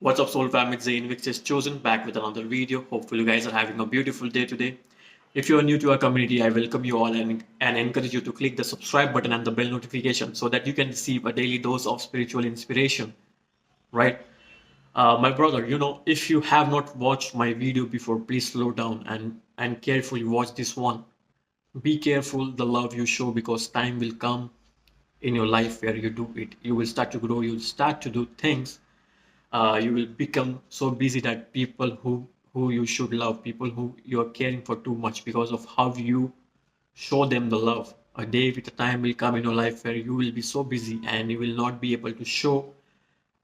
What's up, Soul Fam? It's Zain, which is Chosen, back with another video. Hopefully, you guys are having a beautiful day today. If you are new to our community, I welcome you all and encourage you to click the subscribe button and the bell notification so that you can receive a daily dose of spiritual inspiration, right? My brother, if you have not watched my video before, please slow down and carefully watch this one. Be careful the love you show because time will come in your life where you do it. You will start to grow, you will start to do things, you will become so busy that people who you should love, people who you are caring for too much because of how you show them the love. A day with a time will come in your life where you will be so busy and you will not be able to show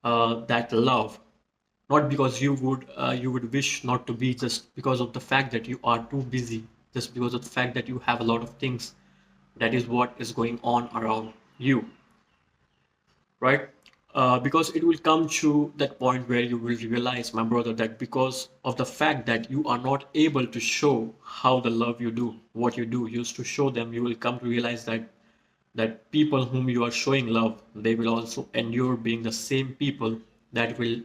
that love, not because you would wish not to be, just because of the fact that you are too busy, just because of the fact that you have a lot of things. That is what is going on around you, right? Because it will come to that point where you will realize, my brother, that because of the fact that you are not able to show how the love you do, what you do, used to show them, you will come to realize that people whom you are showing love, they will also endure being the same people that will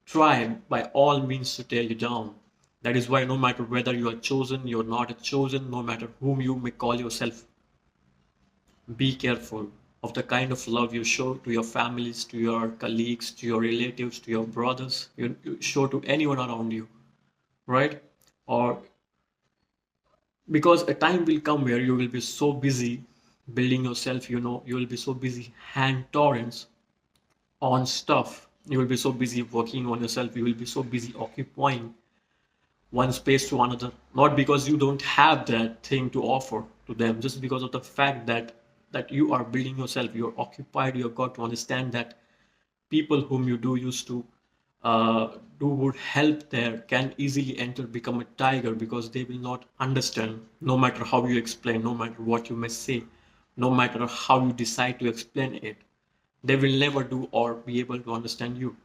try by all means to tear you down. That is why no matter whether you are chosen, you're not chosen, no matter whom you may call yourself, be careful of the kind of love you show to your families, to your colleagues, to your relatives, to your brothers, you show to anyone around you, right? Or because a time will come where you will be so busy building yourself, you will be so busy hand torrents on stuff. You will be so busy working on yourself. You will be so busy occupying one space to another, not because you don't have that thing to offer to them, just because of the fact that you are building yourself, you're occupied. You've got to understand that people whom you do used to do would help there can easily enter become a tiger, because they will not understand, no matter how you explain, no matter what you may say, no matter how you decide to explain it, they will never do or be able to understand you,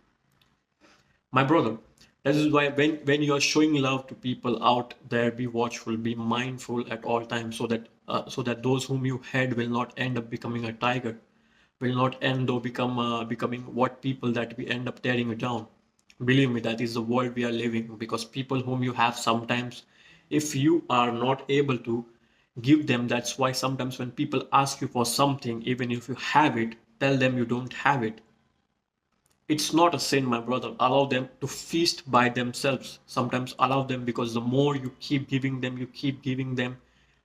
my brother. That is why when you are showing love to people out there, be watchful, be mindful at all times, so that those whom you had will not end up becoming a tiger, will not end up becoming what people that we end up tearing you down. Believe me, that is the world we are living, because people whom you have, sometimes if you are not able to give them, that's why sometimes when people ask you for something, even if you have it, tell them you don't have it. It's not a sin, my brother. Allow them to feast by themselves. Sometimes allow them, because the more you keep giving them,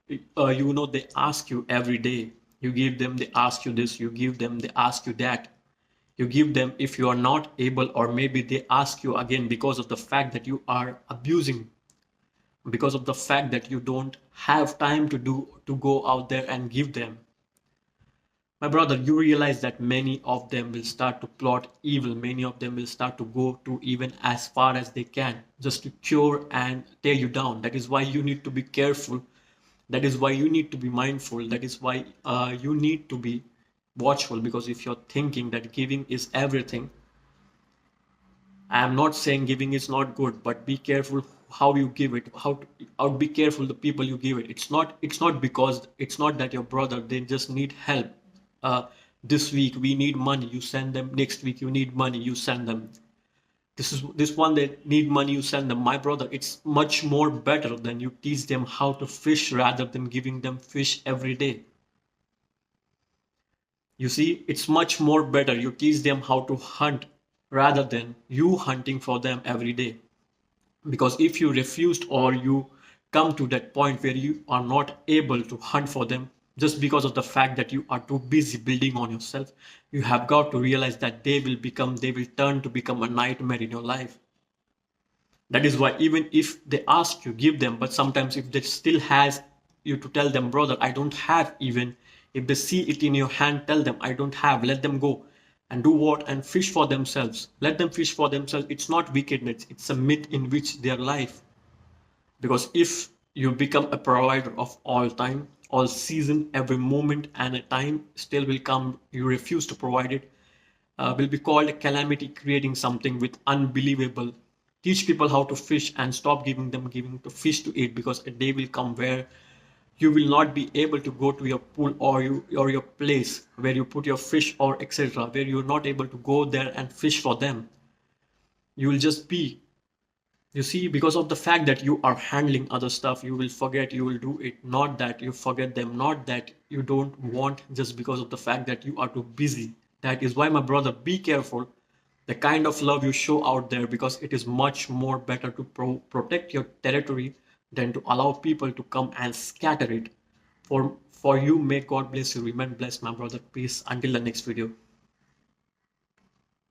they ask you every day. You give them, they ask you this. You give them, they ask you that. You give them if you are not able, or maybe they ask you again because of the fact that you are abusing, because of the fact that you don't have time to go out there and give them. My brother, you realize that many of them will start to plot evil. Many of them will start to go to even as far as they can, just to cure and tear you down. That is why you need to be careful. That is why you need to be mindful. That is why you need to be watchful. Because if you're thinking that giving is everything, I am not saying giving is not good, but be careful how you give it. How be careful the people you give it. It's not because it's not that your brother, they just need help. Uh, this week we need money, you send them. Next week you need money, you send them. This one they need money, you send them. My brother, it's much more better than you teach them how to fish rather than giving them fish every day. You see, it's much more better you teach them how to hunt rather than you hunting for them every day. Because if you refused, or you come to that point where you are not able to hunt for them just because of the fact that you are too busy building on yourself, you have got to realize that they will turn to become a nightmare in your life. That is why even if they ask you, give them. But sometimes if they still has you to tell them, brother, I don't have. Even if they see it in your hand, tell them, I don't have. Let them go and do what? And fish for themselves. Let them fish for themselves. It's not wickedness, it's a myth in which their life. Because if you become a provider of all time, all season, every moment, and a time still will come, you refuse to provide it, will be called a calamity, creating something with unbelievable. Teach people how to fish and stop giving to fish to eat, because a day will come where you will not be able to go to your pool, or your place where you put your fish or etc., where you're not able to go there and fish for them. You will just be, you see, because of the fact that you are handling other stuff, you will forget, you will do it. Not that you forget them, not that you don't want, just because of the fact that you are too busy. That is why, my brother, be careful the kind of love you show out there, because it is much more better to protect your territory than to allow people to come and scatter it. For you, may God bless you. Remain blessed, my brother. Peace. Until the next video.